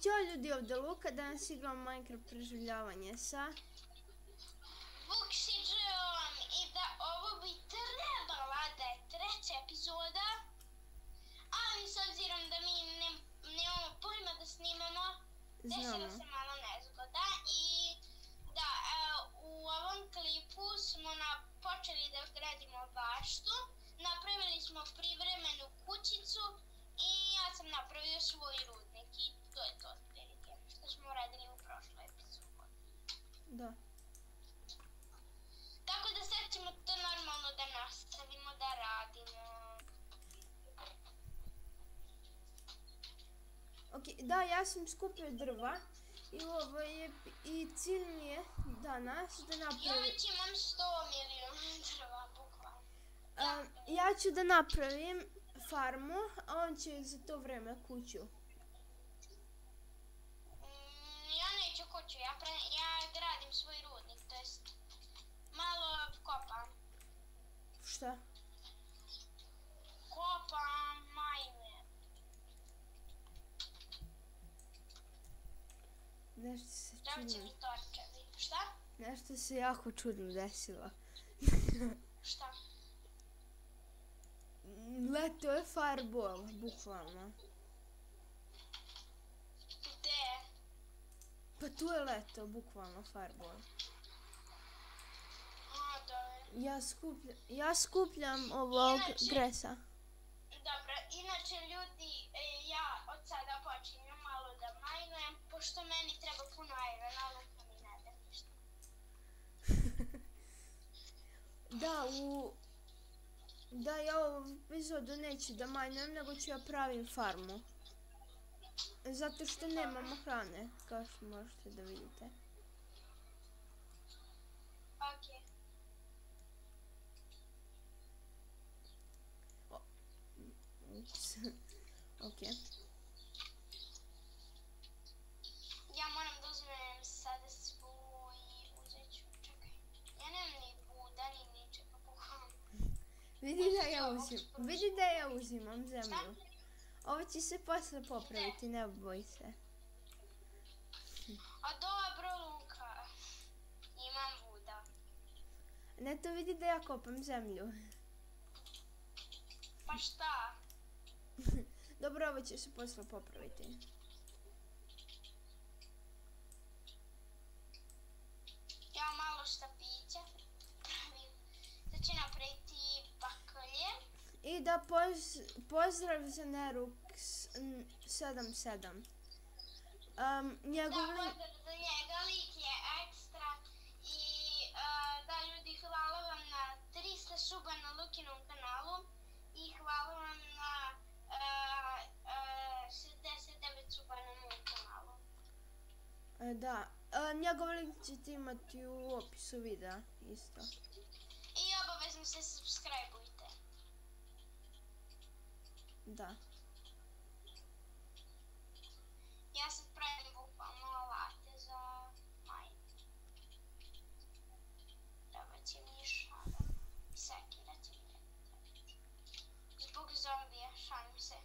Ćao ljudi, ovdje Luka, danas igram Minecraft preživljavanje sa Vukšićem i da ovo bi trebala da je treća epizoda, ali s obzirom da mi nemamo pojma da snimamo, desila se malo nezgoda i da u ovom klipu smo počeli da gradimo baštu, napravili smo privremenu kućicu i ja sam napravio svoj rudnik i to je to otprilike što smo radili u prošloj epizodi. Da. Tako da sad ćemo to normalno da nastavimo da radimo. Ok, da, ja sam skupio drva i cilj mi je danas da napravim... Ja već imam 100 milijuna drva, bukvalno. Ja ću da napravim farmu, a on će za to vreme kuću. Ja neću kuću, ja gradim svoj rudnik, to jest malo kopam. Šta? Kopam majne. Nešto se Treba će čudno... mi torčevi. Šta? Nešto se jako čudno desilo. Šta? Leto je fireball, bukvalno. Gde? Pa tu je leto, bukvalno fireball. A, dobro. Ja skupljam ovog gresa. Dobro, inače ljudi, ja od sada počinjem malo da majnujem, pošto meni treba puno irona, Luka mi ne da ništa. Da, ja ovu epizodu neću da majnujem, nego ću ja pravim farmu. Zato što nemamo hrane, kao što možete da vidite. Okej. Ups. Ok. Ja moram da uzmem sada svoj, uzet ću, čekaj. Ja nemam ni buda, ni ničega, bukvalno. Vidi da ja uzimam zemlju. Ovo će se posle popraviti, ne boj se. A dobro, Luka. Imam buda. Ne, to vidi da ja kopam zemlju. Pa šta? Dobro, ovo će se posle popraviti. Ja malo štapića pravim. Sad ću napraviti bakalje. I da pozdrav za Nerux 77. Njegov Da, link... pozdrav za njega, lik je ekstra. I da, ljudi, hvala vam na 300 suba na Lukinom kanalu. I hvala vam na 69 suba na mom kanalu. Da, njegov link ćete imati u opisu videa, isto. I obavezno se subscribe-ujte. Da. Ja sad pravim bukvalno alate za mine. Treba će mi šada. Sekira će mi. Zbog zombija, šalim se.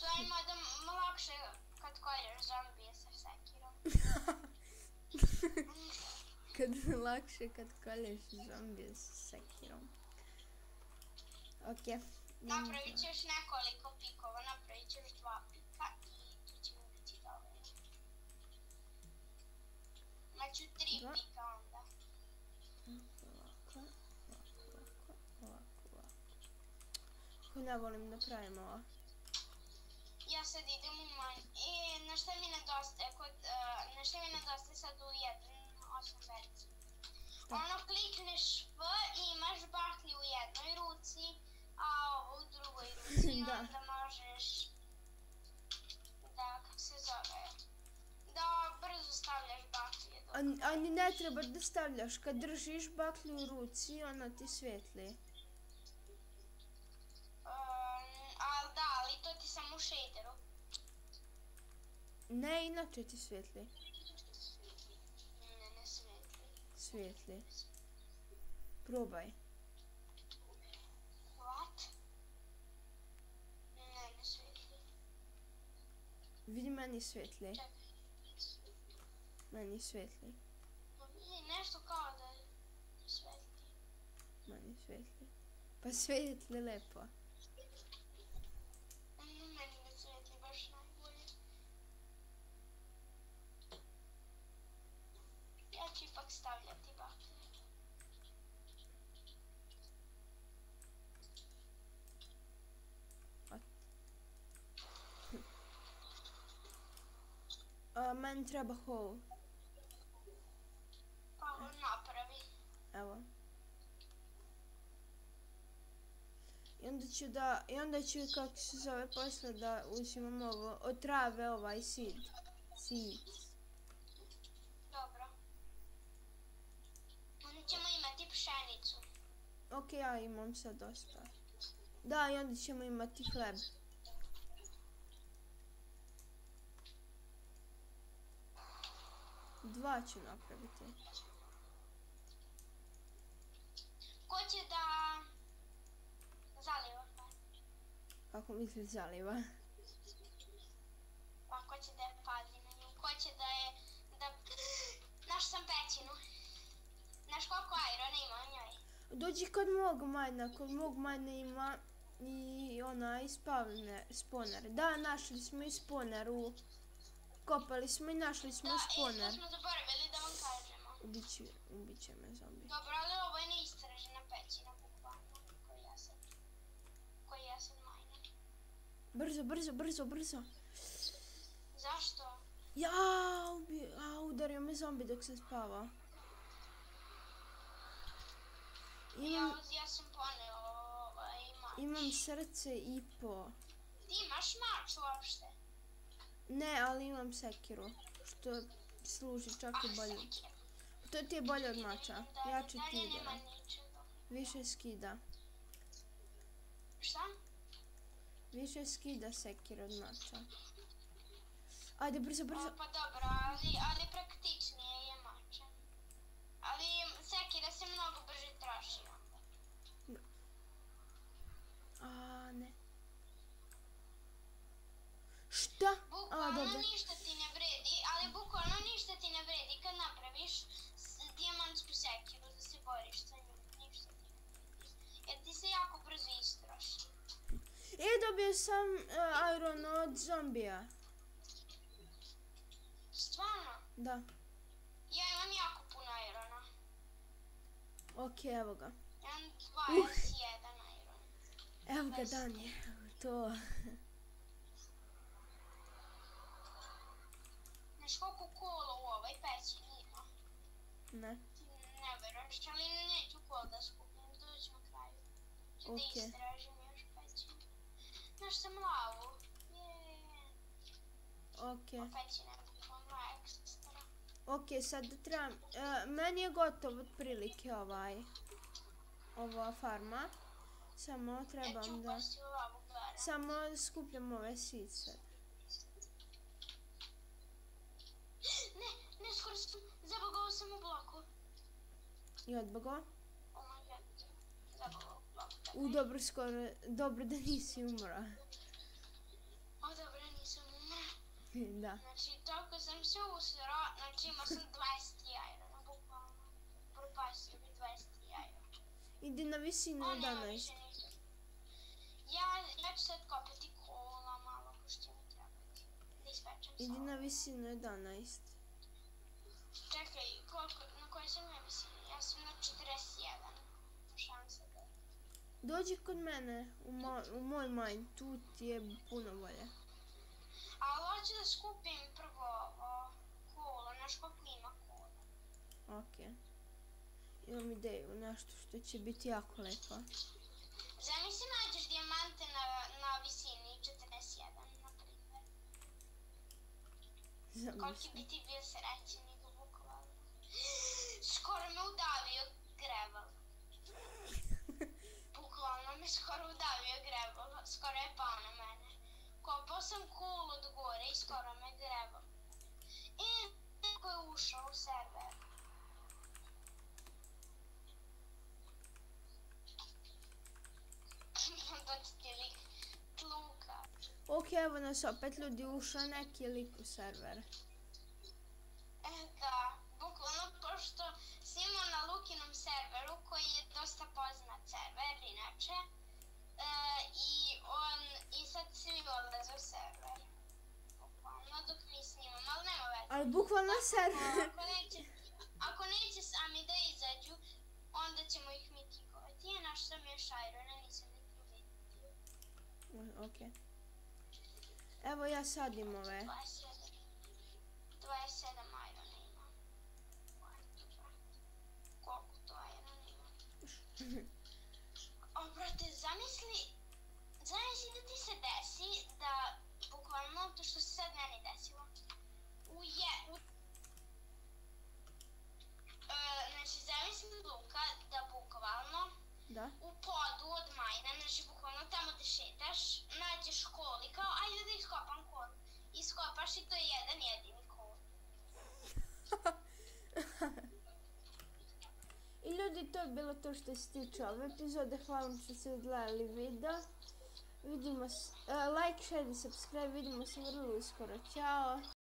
To ima da lakše kad kolješ zombije sa sekirom. Lakše kad kolješ zombije sa sekirom. Ok. Napravit ću još nekoliko pikova, napravit ću još 2 pika i tu ćemo biti dovoljno. Znači 3 pika onda. Kako ne volim da pravim ovo. Ja sad idem u manj. I na šta mi nedostaje sad u 1.8 verziji? Ono klikneš F i imaš baklju u jednoj ruci, a ovo u drugoj ruci i onda možeš da, kako se zove, da brzo stavljaš baklje. A ni ne treba da stavljaš, kad držiš baklju u ruci, ona ti svetli. Ali to ti samo u shaderu. Ne, inače ti svetli. Ne svetli. Svetli. Probaj. What? Ne svetli. Vidi meni svetli. Čekaj. Meni svetli. Vidi nešto kao da je svetli. Meni svetli. Pa svetli lepo. Meni ne svetli baš najbolje. Ja ću ipak stavljati baklje. Meni treba hole. Pa napravi. Evo. I onda ću, kako se zove, posle da uzimam ovo, od trave ovaj seeds. Dobro. Onda ćemo imati pšenicu. Ok, ja imam sad dosta. Da, i onda ćemo imati hleb. Dva ću napraviti. Ko će da zaliva? Kako misliš zaliva? Pa ko će da je pazi na nju? Ko će da je... Naš sam pećinu. Znaš koliko irona ima u njoj? Dođi kod mog majna ima i onaj spawner. Da, našli smo i spawner kopali smo i našli smo spawner. To smo zaboravili da vam kažemo. Ubit će me zombi. Dobro, ali ovo je neistražena pećina, bukvalno, koji ja sad majnem. Brzo. Zašto? Udario me zombi dok se spava. Ja sam poneo mač. Imam srce i po. Ti imaš mač uopšte? Ne, ali imam sekiru, što služi čak i bolje. To ti je bolje od mača. Jači ti udara. Više skida. Šta? Više skida sekir od mača. Ajde, brzo. Pa dobro, ali praktičnije je mačem. Ali sekira se mnogo brže troši onda. Ne. Šta? Bukvalno ništa ti ne vredi, ali bukvalno ništa ti ne vredi kad napraviš dijamantsku sekiru da se boriš sa njom. Ništa ti ne vredi. Jer ti se jako brzo istroši. Dobio sam iron od zombija. Stvarno? Da. Ja imam jako puno irona. Ok, evo ga. Imam 21 iron. Evo ga, Danje. To. Znaš koliko kola u ovoj pećini ima? Ne. Ne veraš, ali neću kol da skupim, dođu na kraju. Ću da istražim još pećinu. Znaš sam lavu. Ok. Pećina je bukvalno ekstra. Ok, sad da trebam... Meni je gotov otprilike ova farma. Samo trebam da... Samo skupljam ove seeds sad. Ne, skoro sam... Zabagao sam u bloku. I odbagao? Oh my god. Zabagao u bloku. Dobro da nisi umra. Dobro, nisam umra. Da. Znači, toliko sam se usro, znači imao sam 20 irona, bukvalno. Propastio bi 20 irona. Idi na visinu 11. Ja ću sad kopati kola malo, ko što mi trebati. Da ispečem sa Idi na visinu 11. Čekaj, na kojoj sam ja visini? Ja sam na 41. Šansa da... Dođi kod mene, u moj mine, tu ti je puno bolje. Ali hoću da skupim prvo kola, znaš koliko ima kola. Ok. Imam ideju, nešto što će biti jako lepo. Zamisli nađeš dijamante na visini 41, na primjer. Koliki bi ti bio srećen i bukvalno. Skoro me udavio greval. Bukvalno me skoro udavio greval, skoro je pao na mene. Kopao sam kulu od gore i skoro me greval. I neko je ušao u server. Doći ti lik tluka. Ok, Ok, evo nas opet ljudi ušao neki lik u server. Da, bukvalno pošto snimamo na Lukinom serveru koji je dosta poznat server inače i sad svi odlaze u server. Bukvalno dok mi snimamo, ali nema veze. Ali bukvalno server. Ako neće sami da izađu, onda ćemo ih mi kikovati. Našao sam još Irona, nisam nikad vidio. Ok. Evo ja sadim ove. 27 Irona imam. Koliko to Irona imam? Brate, zamisli da ti se desi da bukvalno to što se sad meni desilo. Znači, zamisli Luka da bukvalno u podu od Majna, znači bukvalno tamo gde šetaš, nađeš kol i kao, ajde da iskopam kol. Iskopaš i to je jedan jedini kol. I ljudi, to je bilo to što se tiče ove epizode. Hvala vam što ste gledali video. Vidimo se, like, share i subscribe. Vidimo se vrlo uskoro. Ćao!